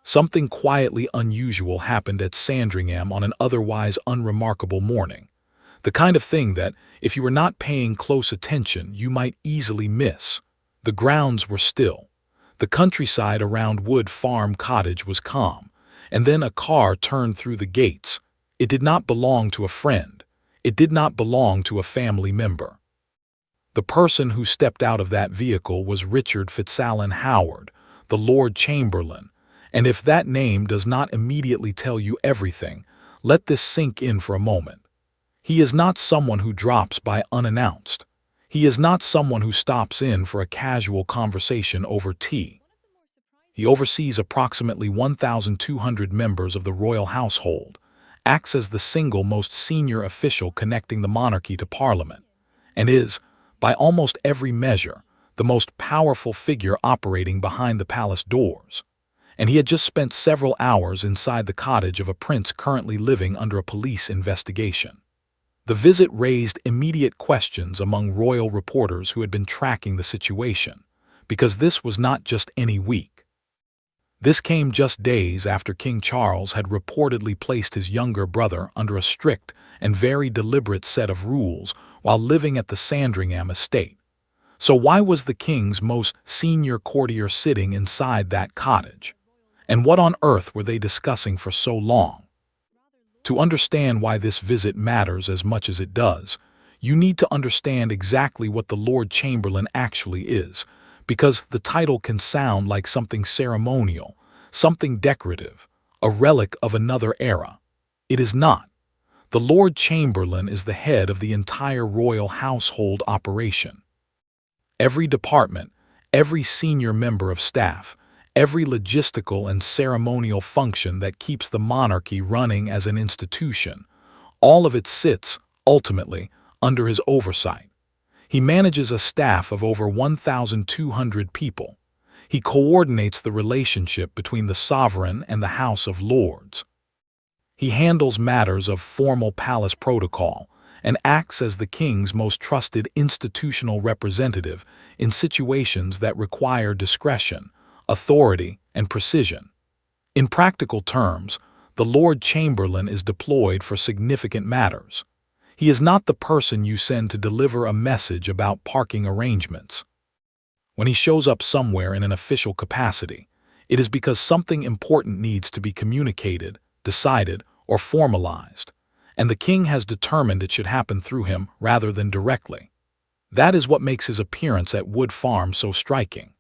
Something quietly unusual happened at Sandringham on an otherwise unremarkable morning. The kind of thing that, if you were not paying close attention, you might easily miss. The grounds were still. The countryside around Wood Farm Cottage was calm, and then a car turned through the gates. It did not belong to a friend. It did not belong to a family member. The person who stepped out of that vehicle was Richard Fitzalan Howard, the Lord Chamberlain, and if that name does not immediately tell you everything, let this sink in for a moment. He is not someone who drops by unannounced. He is not someone who stops in for a casual conversation over tea. He oversees approximately 1,200 members of the royal household, acts as the single most senior official connecting the monarchy to Parliament, and is, by almost every measure, the most powerful figure operating behind the palace doors. And he had just spent several hours inside the cottage of a prince currently living under a police investigation. The visit raised immediate questions among royal reporters who had been tracking the situation, because this was not just any week. This came just days after King Charles had reportedly placed his younger brother under a strict and very deliberate set of rules while living at the Sandringham estate. So why was the king's most senior courtier sitting inside that cottage? And what on earth were they discussing for so long? To understand why this visit matters as much as it does, you need to understand exactly what the Lord Chamberlain actually is, because the title can sound like something ceremonial, something decorative, a relic of another era. It is not. The Lord Chamberlain is the head of the entire royal household operation. Every department, every senior member of staff, every logistical and ceremonial function that keeps the monarchy running as an institution, all of it sits, ultimately, under his oversight. He manages a staff of over 1,200 people. He coordinates the relationship between the sovereign and the House of Lords. He handles matters of formal palace protocol and acts as the king's most trusted institutional representative in situations that require discretion, authority, and precision. In practical terms, the Lord Chamberlain is deployed for significant matters. He is not the person you send to deliver a message about parking arrangements. When he shows up somewhere in an official capacity, it is because something important needs to be communicated, decided, or formalized, and the king has determined it should happen through him rather than directly. That is what makes his appearance at Wood Farm so striking.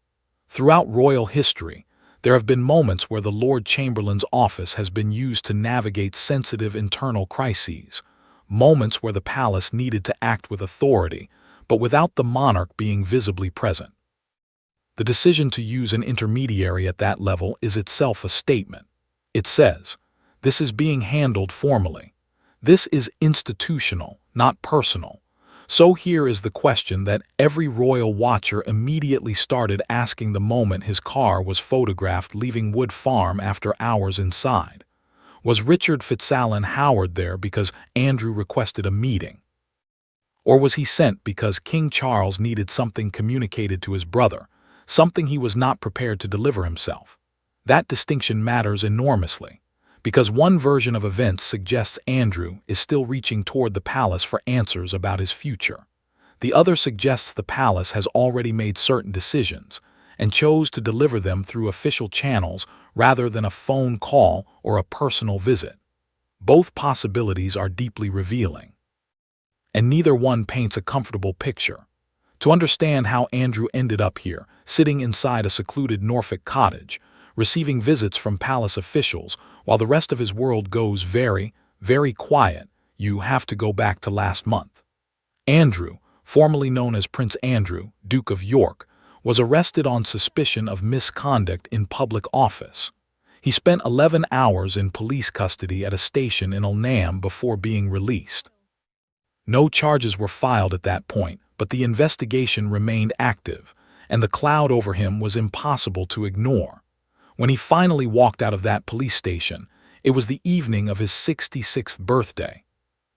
Throughout royal history, there have been moments where the Lord Chamberlain's office has been used to navigate sensitive internal crises, moments where the palace needed to act with authority, but without the monarch being visibly present. The decision to use an intermediary at that level is itself a statement. It says, this is being handled formally. This is institutional, not personal. So here is the question that every royal watcher immediately started asking the moment his car was photographed leaving Wood Farm after hours inside. Was Richard Fitzalan Howard there because Andrew requested a meeting? Or was he sent because King Charles needed something communicated to his brother, something he was not prepared to deliver himself? That distinction matters enormously, because one version of events suggests Andrew is still reaching toward the palace for answers about his future. The other suggests the palace has already made certain decisions and chose to deliver them through official channels rather than a phone call or a personal visit. Both possibilities are deeply revealing, and neither one paints a comfortable picture. To understand how Andrew ended up here, sitting inside a secluded Norfolk cottage, receiving visits from palace officials, while the rest of his world goes very, very quiet, you have to go back to last month. Andrew, formerly known as Prince Andrew, Duke of York, was arrested on suspicion of misconduct in public office. He spent 11 hours in police custody at a station in Sandringham before being released. No charges were filed at that point, but the investigation remained active, and the cloud over him was impossible to ignore. When he finally walked out of that police station, it was the evening of his 66th birthday.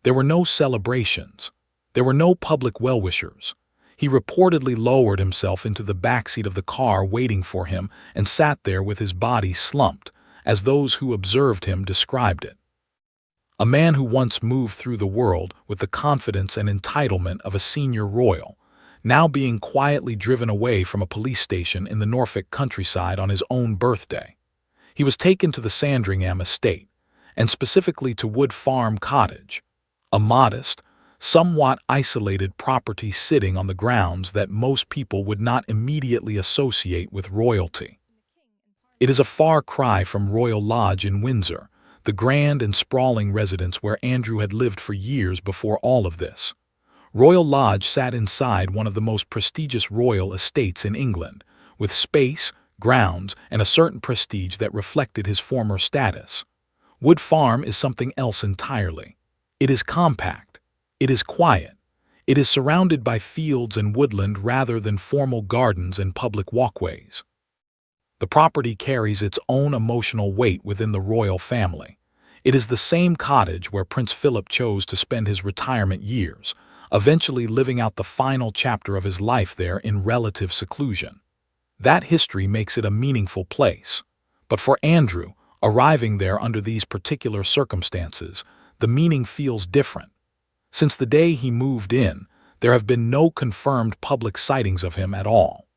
There were no celebrations. There were no public well-wishers. He reportedly lowered himself into the backseat of the car waiting for him and sat there with his body slumped, as those who observed him described it. A man who once moved through the world with the confidence and entitlement of a senior royal, now being quietly driven away from a police station in the Norfolk countryside on his own birthday. He was taken to the Sandringham estate, and specifically to Wood Farm Cottage, a modest, somewhat isolated property sitting on the grounds that most people would not immediately associate with royalty. It is a far cry from Royal Lodge in Windsor, the grand and sprawling residence where Andrew had lived for years before all of this. Royal Lodge sat inside one of the most prestigious royal estates in England, with space, grounds, and a certain prestige that reflected his former status. Wood Farm is something else entirely. It is compact. It is quiet. It is surrounded by fields and woodland rather than formal gardens and public walkways. The property carries its own emotional weight within the royal family. It is the same cottage where Prince Philip chose to spend his retirement years, eventually living out the final chapter of his life there in relative seclusion. That history makes it a meaningful place. But for Andrew, arriving there under these particular circumstances, the meaning feels different. Since the day he moved in, there have been no confirmed public sightings of him at all.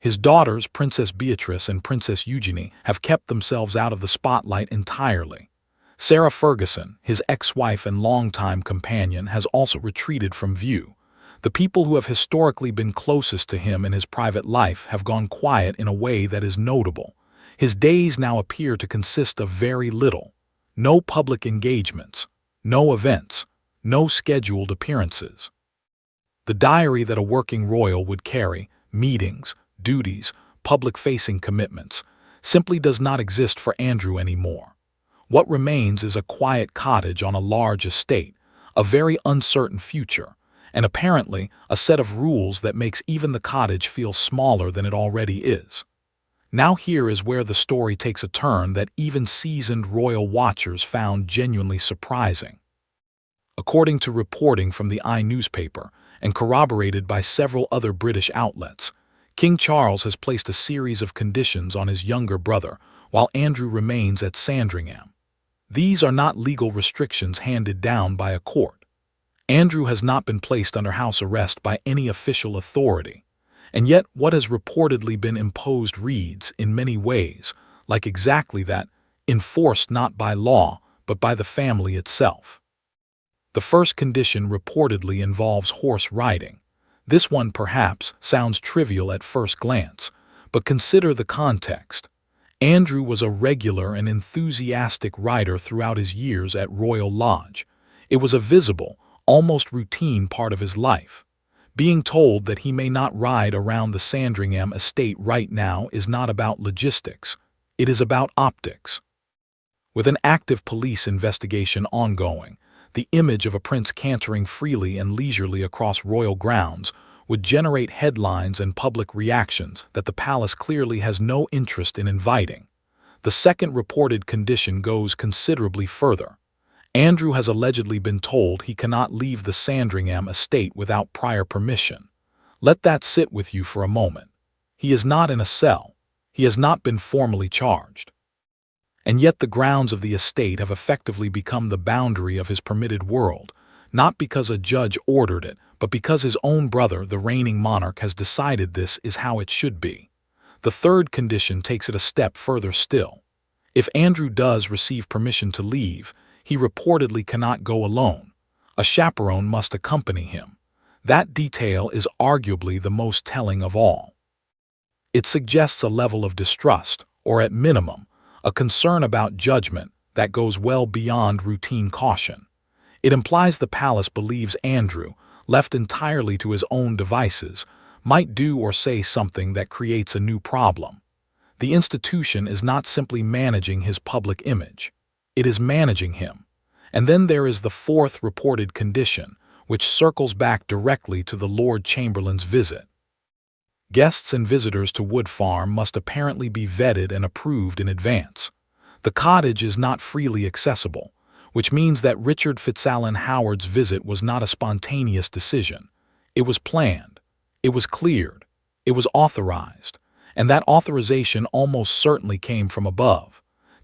His daughters, Princess Beatrice and Princess Eugenie, have kept themselves out of the spotlight entirely. Sarah Ferguson, his ex-wife and longtime companion, has also retreated from view. The people who have historically been closest to him in his private life have gone quiet in a way that is notable. His days now appear to consist of very little. No public engagements, no events, no scheduled appearances. The diary that a working royal would carry, meetings, duties, public-facing commitments, simply does not exist for Andrew anymore. What remains is a quiet cottage on a large estate, a very uncertain future, and apparently a set of rules that makes even the cottage feel smaller than it already is. Now here is where the story takes a turn that even seasoned royal watchers found genuinely surprising. According to reporting from the newspaper, and corroborated by several other British outlets, King Charles has placed a series of conditions on his younger brother while Andrew remains at Sandringham. These are not legal restrictions handed down by a court. Andrew has not been placed under house arrest by any official authority, and yet what has reportedly been imposed reads, in many ways, like exactly that, enforced not by law, but by the family itself. The first condition reportedly involves horse riding. This one perhaps sounds trivial at first glance, but consider the context. Andrew was a regular and enthusiastic rider throughout his years at Royal Lodge. It was a visible, almost routine part of his life. Being told that he may not ride around the Sandringham estate right now is not about logistics. It is about optics. With an active police investigation ongoing, the image of a prince cantering freely and leisurely across royal grounds would generate headlines and public reactions that the palace clearly has no interest in inviting. The second reported condition goes considerably further. Andrew has allegedly been told he cannot leave the Sandringham estate without prior permission. Let that sit with you for a moment. He is not in a cell. He has not been formally charged. And yet the grounds of the estate have effectively become the boundary of his permitted world, not because a judge ordered it, but because his own brother, the reigning monarch, has decided this is how it should be. The third condition takes it a step further still. If Andrew does receive permission to leave, he reportedly cannot go alone. A chaperone must accompany him. That detail is arguably the most telling of all. It suggests a level of distrust, or at minimum, a concern about judgment that goes well beyond routine caution. It implies the palace believes Andrew, left entirely to his own devices, might do or say something that creates a new problem. The institution is not simply managing his public image. It is managing him. And then there is the fourth reported condition, which circles back directly to the Lord Chamberlain's visit. Guests and visitors to Wood Farm must apparently be vetted and approved in advance. The cottage is not freely accessible, which means that Richard Fitzalan Howard's visit was not a spontaneous decision. It was planned. It was cleared. It was authorized. And that authorization almost certainly came from above.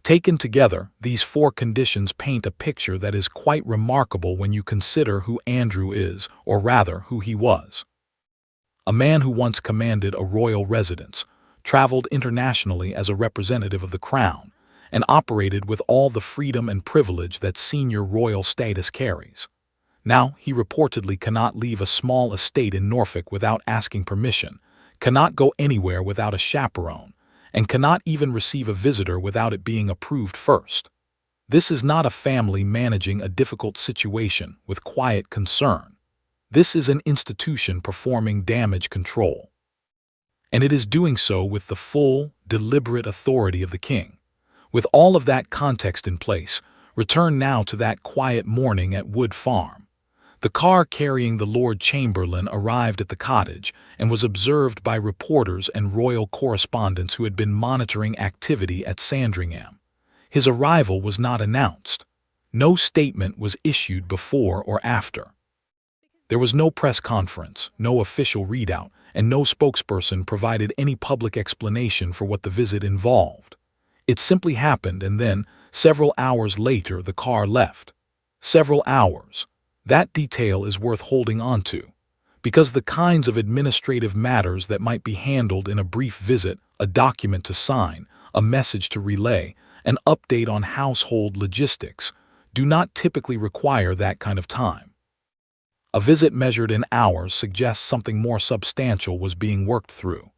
Taken together, these four conditions paint a picture that is quite remarkable when you consider who Andrew is, or rather, who he was. A man who once commanded a royal residence, traveled internationally as a representative of the crown, and operated with all the freedom and privilege that senior royal status carries. Now, he reportedly cannot leave a small estate in Norfolk without asking permission, cannot go anywhere without a chaperone, and cannot even receive a visitor without it being approved first. This is not a family managing a difficult situation with quiet concern. This is an institution performing damage control. And it is doing so with the full, deliberate authority of the king. With all of that context in place, return now to that quiet morning at Wood Farm. The car carrying the Lord Chamberlain arrived at the cottage and was observed by reporters and royal correspondents who had been monitoring activity at Sandringham. His arrival was not announced. No statement was issued before or after. There was no press conference, no official readout, and no spokesperson provided any public explanation for what the visit involved. It simply happened, and then, several hours later, the car left. Several hours. That detail is worth holding on to, because the kinds of administrative matters that might be handled in a brief visit, a document to sign, a message to relay, an update on household logistics, do not typically require that kind of time. A visit measured in hours suggests something more substantial was being worked through.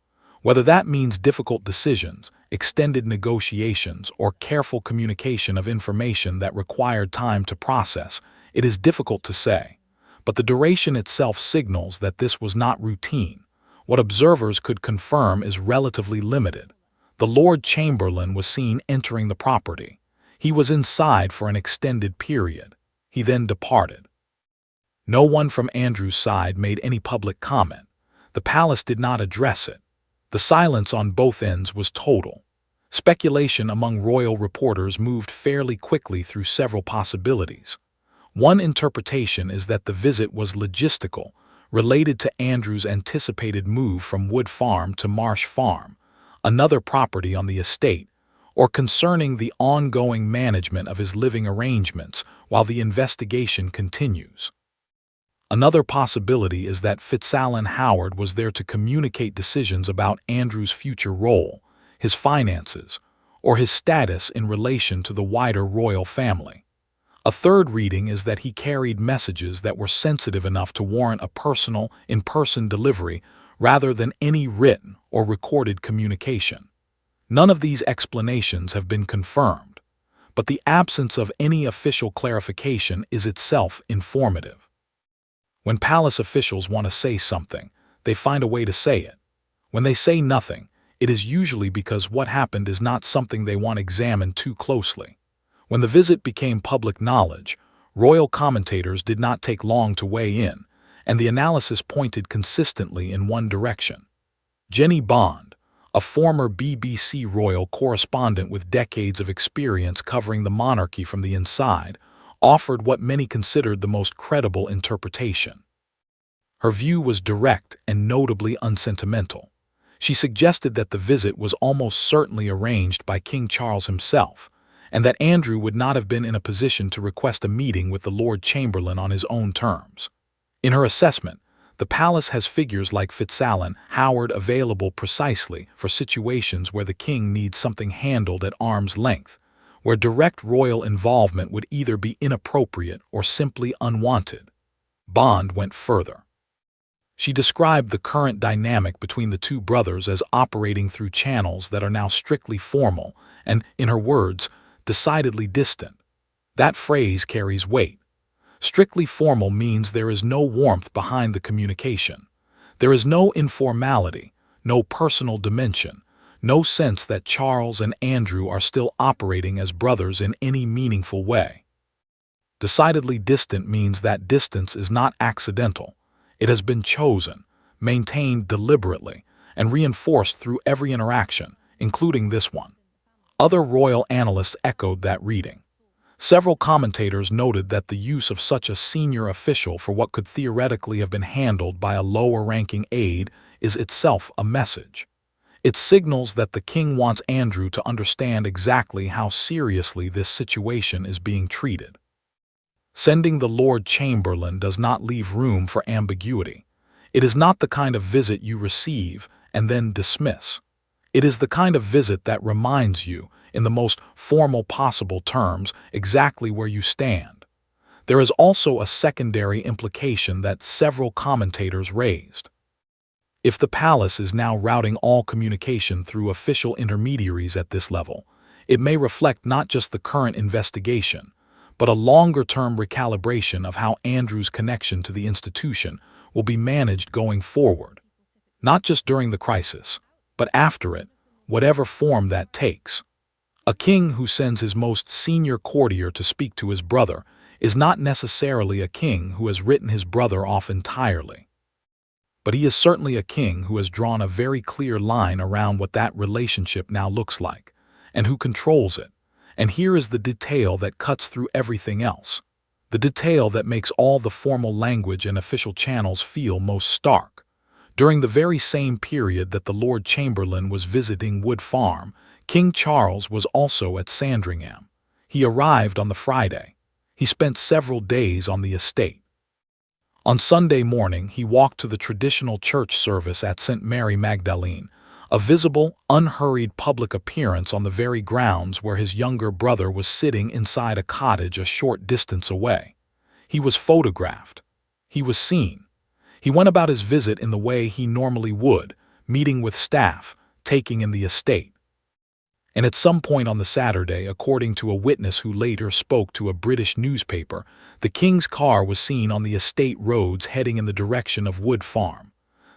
Whether that means difficult decisions, extended negotiations, or careful communication of information that required time to process, it is difficult to say. But the duration itself signals that this was not routine. What observers could confirm is relatively limited. The Lord Chamberlain was seen entering the property. He was inside for an extended period. He then departed. No one from Andrew's side made any public comment. The palace did not address it. The silence on both ends was total. Speculation among royal reporters moved fairly quickly through several possibilities. One interpretation is that the visit was logistical, related to Andrew's anticipated move from Wood Farm to Marsh Farm, another property on the estate, or concerning the ongoing management of his living arrangements while the investigation continues. Another possibility is that Fitzalan Howard was there to communicate decisions about Andrew's future role, his finances, or his status in relation to the wider royal family. A third reading is that he carried messages that were sensitive enough to warrant a personal, in-person delivery rather than any written or recorded communication. None of these explanations have been confirmed, but the absence of any official clarification is itself informative. When palace officials want to say something, they find a way to say it. When they say nothing, it is usually because what happened is not something they want examined too closely. When the visit became public knowledge, royal commentators did not take long to weigh in, and the analysis pointed consistently in one direction. Jenny Bond, a former BBC royal correspondent with decades of experience covering the monarchy from the inside, offered what many considered the most credible interpretation. Her view was direct and notably unsentimental. She suggested that the visit was almost certainly arranged by King Charles himself, and that Andrew would not have been in a position to request a meeting with the Lord Chamberlain on his own terms. In her assessment, the palace has figures like Fitzalan Howard available precisely for situations where the king needs something handled at arm's length, where direct royal involvement would either be inappropriate or simply unwanted. Bond went further. She described the current dynamic between the two brothers as operating through channels that are now strictly formal and, in her words, decidedly distant. That phrase carries weight. Strictly formal means there is no warmth behind the communication. There is no informality, no personal dimension, no sense that Charles and Andrew are still operating as brothers in any meaningful way. Decidedly distant means that distance is not accidental. It has been chosen, maintained deliberately, and reinforced through every interaction, including this one. Other royal analysts echoed that reading. Several commentators noted that the use of such a senior official for what could theoretically have been handled by a lower-ranking aide is itself a message. It signals that the king wants Andrew to understand exactly how seriously this situation is being treated. Sending the Lord Chamberlain does not leave room for ambiguity. It is not the kind of visit you receive and then dismiss. It is the kind of visit that reminds you, in the most formal possible terms, exactly where you stand. There is also a secondary implication that several commentators raised. If the palace is now routing all communication through official intermediaries at this level, it may reflect not just the current investigation, but a longer-term recalibration of how Andrew's connection to the institution will be managed going forward, not just during the crisis, but after it, whatever form that takes. A king who sends his most senior courtier to speak to his brother is not necessarily a king who has written his brother off entirely. But he is certainly a king who has drawn a very clear line around what that relationship now looks like, and who controls it. And here is the detail that cuts through everything else. The detail that makes all the formal language and official channels feel most stark. During the very same period that the Lord Chamberlain was visiting Wood Farm, King Charles was also at Sandringham. He arrived on the Friday. He spent several days on the estate. On Sunday morning, he walked to the traditional church service at St. Mary Magdalene, a visible, unhurried public appearance on the very grounds where his younger brother was sitting inside a cottage a short distance away. He was photographed. He was seen. He went about his visit in the way he normally would, meeting with staff, taking in the estate. And at some point on the Saturday, according to a witness who later spoke to a British newspaper, the king's car was seen on the estate roads heading in the direction of Wood Farm.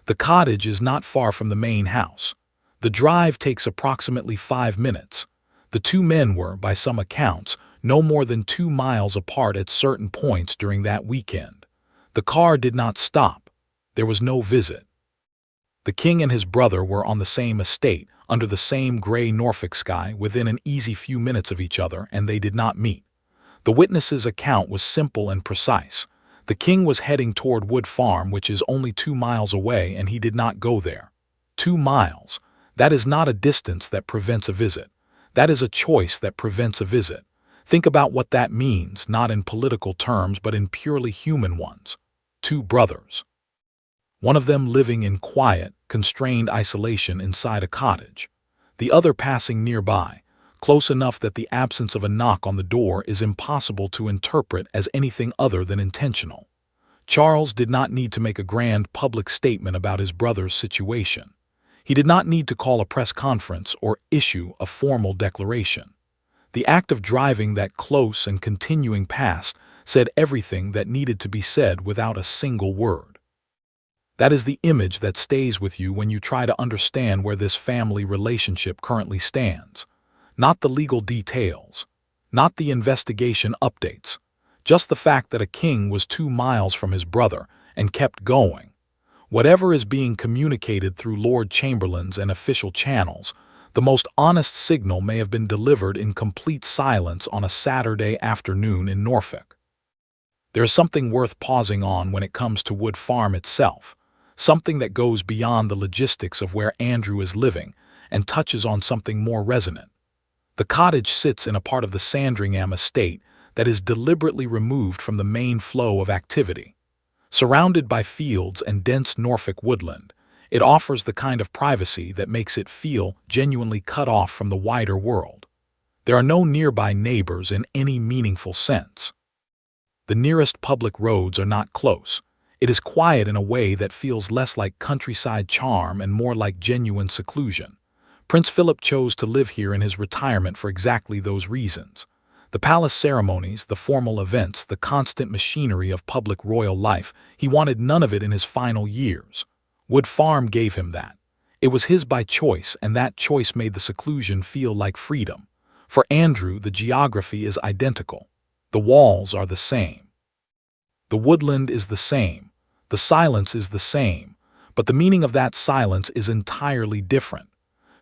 The cottage is not far from the main house. The drive takes approximately 5 minutes. The two men were, by some accounts, no more than 2 miles apart at certain points during that weekend. The car did not stop. There was no visit. The king and his brother were on the same estate, under the same gray Norfolk sky, within an easy few minutes of each other, and they did not meet. The witness's account was simple and precise. The king was heading toward Wood Farm, which is only 2 miles away, and he did not go there. 2 miles. That is not a distance that prevents a visit. That is a choice that prevents a visit. Think about what that means, not in political terms, but in purely human ones. 2 brothers. One of them living in quiet, constrained isolation inside a cottage. The other passing nearby, close enough that the absence of a knock on the door is impossible to interpret as anything other than intentional. Charles did not need to make a grand public statement about his brother's situation. He did not need to call a press conference or issue a formal declaration. The act of driving that close and continuing past said everything that needed to be said without a single word. That is the image that stays with you when you try to understand where this family relationship currently stands. Not the legal details, not the investigation updates, just the fact that a king was 2 miles from his brother and kept going. Whatever is being communicated through Lord Chamberlains and official channels, the most honest signal may have been delivered in complete silence on a Saturday afternoon in Norfolk. There is something worth pausing on when it comes to Wood Farm itself, something that goes beyond the logistics of where Andrew is living and touches on something more resonant. The cottage sits in a part of the Sandringham estate that is deliberately removed from the main flow of activity. Surrounded by fields and dense Norfolk woodland, it offers the kind of privacy that makes it feel genuinely cut off from the wider world. There are no nearby neighbors in any meaningful sense. The nearest public roads are not close. It is quiet in a way that feels less like countryside charm and more like genuine seclusion. Prince Philip chose to live here in his retirement for exactly those reasons. The palace ceremonies, the formal events, the constant machinery of public royal life, he wanted none of it in his final years. Wood Farm gave him that. It was his by choice, and that choice made the seclusion feel like freedom. For Andrew, the geography is identical. The walls are the same. The woodland is the same. The silence is the same. But the meaning of that silence is entirely different.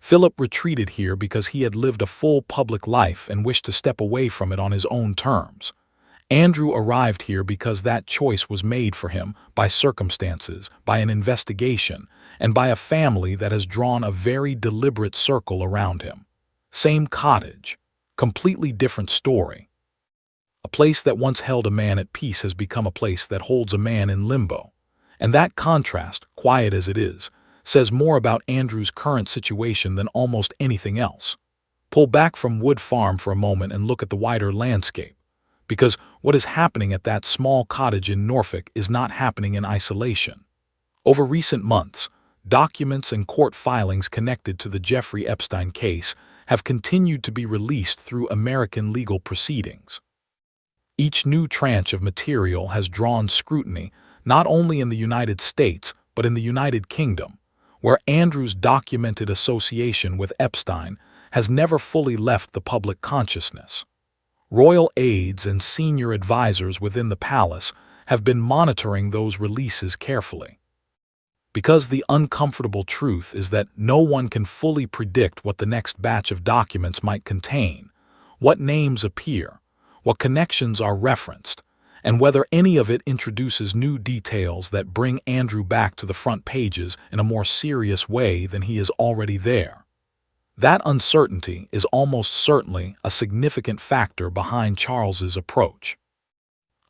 Philip retreated here because he had lived a full public life and wished to step away from it on his own terms. Andrew arrived here because that choice was made for him by circumstances, by an investigation, and by a family that has drawn a very deliberate circle around him. Same cottage, completely different story. A place that once held a man at peace has become a place that holds a man in limbo. And that contrast, quiet as it is, says more about Andrew's current situation than almost anything else. Pull back from Wood Farm for a moment and look at the wider landscape. Because what is happening at that small cottage in Norfolk is not happening in isolation. Over recent months, documents and court filings connected to the Jeffrey Epstein case have continued to be released through American legal proceedings. Each new tranche of material has drawn scrutiny not only in the United States but in the United Kingdom, where Andrew's documented association with Epstein has never fully left the public consciousness. Royal aides and senior advisors within the palace have been monitoring those releases carefully. Because the uncomfortable truth is that no one can fully predict what the next batch of documents might contain, what names appear, what connections are referenced, and whether any of it introduces new details that bring Andrew back to the front pages in a more serious way than he is already there. That uncertainty is almost certainly a significant factor behind Charles's approach.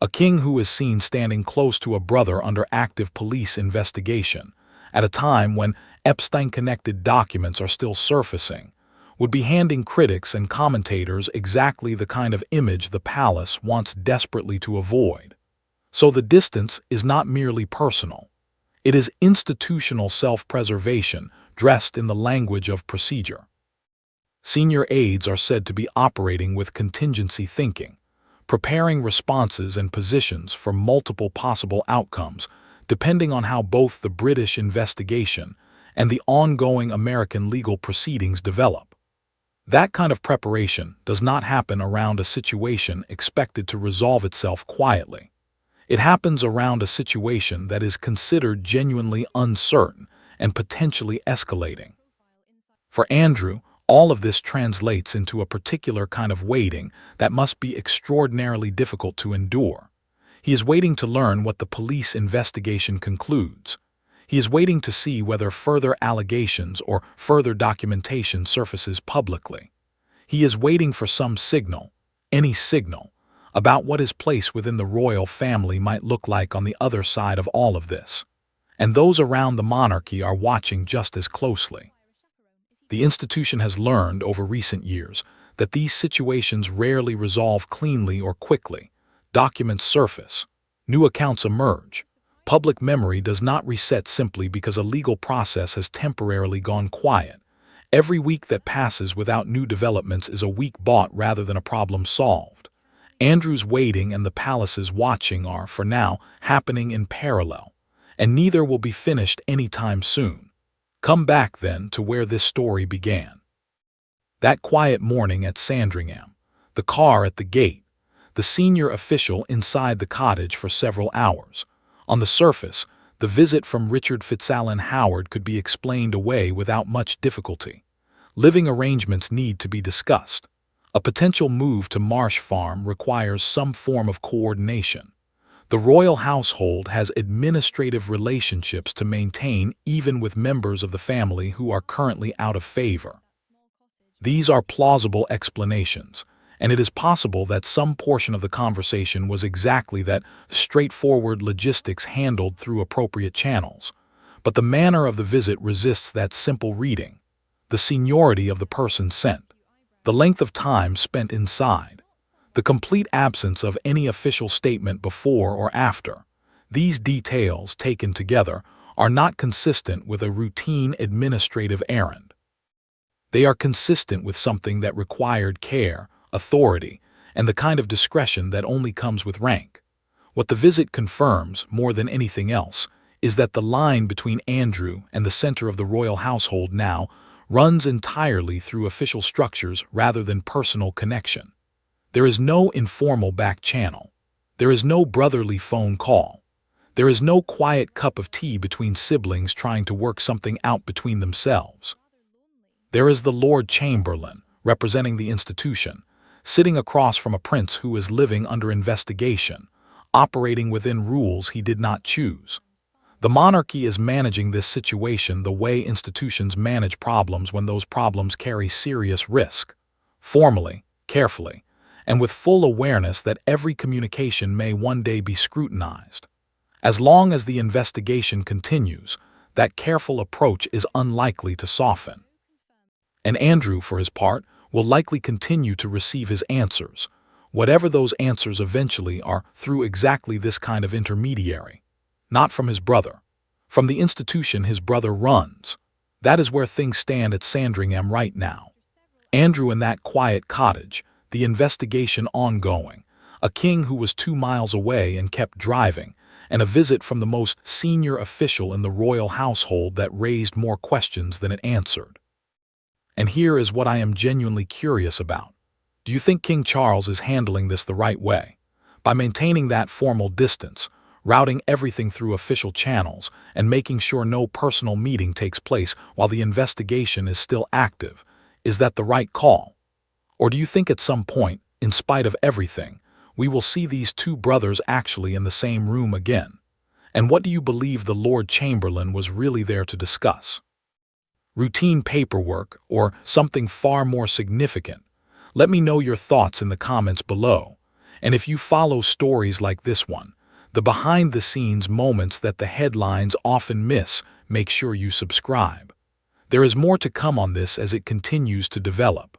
A king who is seen standing close to a brother under active police investigation, at a time when Epstein-connected documents are still surfacing, would be handing critics and commentators exactly the kind of image the palace wants desperately to avoid. So the distance is not merely personal. It is institutional self-preservation dressed in the language of procedure. Senior aides are said to be operating with contingency thinking, preparing responses and positions for multiple possible outcomes depending on how both the British investigation and the ongoing American legal proceedings develop. That kind of preparation does not happen around a situation expected to resolve itself quietly. It happens around a situation that is considered genuinely uncertain and potentially escalating. For Andrew, all of this translates into a particular kind of waiting that must be extraordinarily difficult to endure. He is waiting to learn what the police investigation concludes. He is waiting to see whether further allegations or further documentation surfaces publicly. He is waiting for some signal, any signal, about what his place within the royal family might look like on the other side of all of this. And those around the monarchy are watching just as closely. The institution has learned over recent years that these situations rarely resolve cleanly or quickly. Documents surface, new accounts emerge. Public memory does not reset simply because a legal process has temporarily gone quiet. Every week that passes without new developments is a week bought rather than a problem solved. Andrew's waiting and the palace's watching are, for now, happening in parallel, and neither will be finished anytime soon. Come back, then, to where this story began. That quiet morning at Sandringham, the car at the gate, the senior official inside the cottage for several hours. On the surface, the visit from Richard Fitzalan Howard could be explained away without much difficulty. Living arrangements need to be discussed. A potential move to Marsh Farm requires some form of coordination. The royal household has administrative relationships to maintain even with members of the family who are currently out of favor. These are plausible explanations, and it is possible that some portion of the conversation was exactly that, straightforward logistics handled through appropriate channels. But the manner of the visit resists that simple reading. The seniority of the person sent, the length of time spent inside, the complete absence of any official statement before or after. These details, taken together, are not consistent with a routine administrative errand. They are consistent with something that required care, authority, and the kind of discretion that only comes with rank. What the visit confirms, more than anything else, is that the line between Andrew and the center of the royal household now runs entirely through official structures rather than personal connection. There is no informal back channel. There is no brotherly phone call. There is no quiet cup of tea between siblings trying to work something out between themselves. There is the Lord Chamberlain, representing the institution, sitting across from a prince who is living under investigation, operating within rules he did not choose. The monarchy is managing this situation the way institutions manage problems when those problems carry serious risk, formally, carefully, and with full awareness that every communication may one day be scrutinized. As long as the investigation continues, that careful approach is unlikely to soften. And Andrew, for his part, will likely continue to receive his answers, whatever those answers eventually are, through exactly this kind of intermediary. Not from his brother. From the institution his brother runs. That is where things stand at Sandringham right now. Andrew in that quiet cottage, the investigation ongoing, a king who was 2 miles away and kept driving, and a visit from the most senior official in the royal household that raised more questions than it answered. And here is what I am genuinely curious about. Do you think King Charles is handling this the right way? By maintaining that formal distance, routing everything through official channels, and making sure no personal meeting takes place while the investigation is still active, is that the right call? Or do you think at some point, in spite of everything, we will see these two brothers actually in the same room again? And what do you believe the Lord Chamberlain was really there to discuss? Routine paperwork or something far more significant? Let me know your thoughts in the comments below. And if you follow stories like this one, the behind-the-scenes moments that the headlines often miss, make sure you subscribe. There is more to come on this as it continues to develop.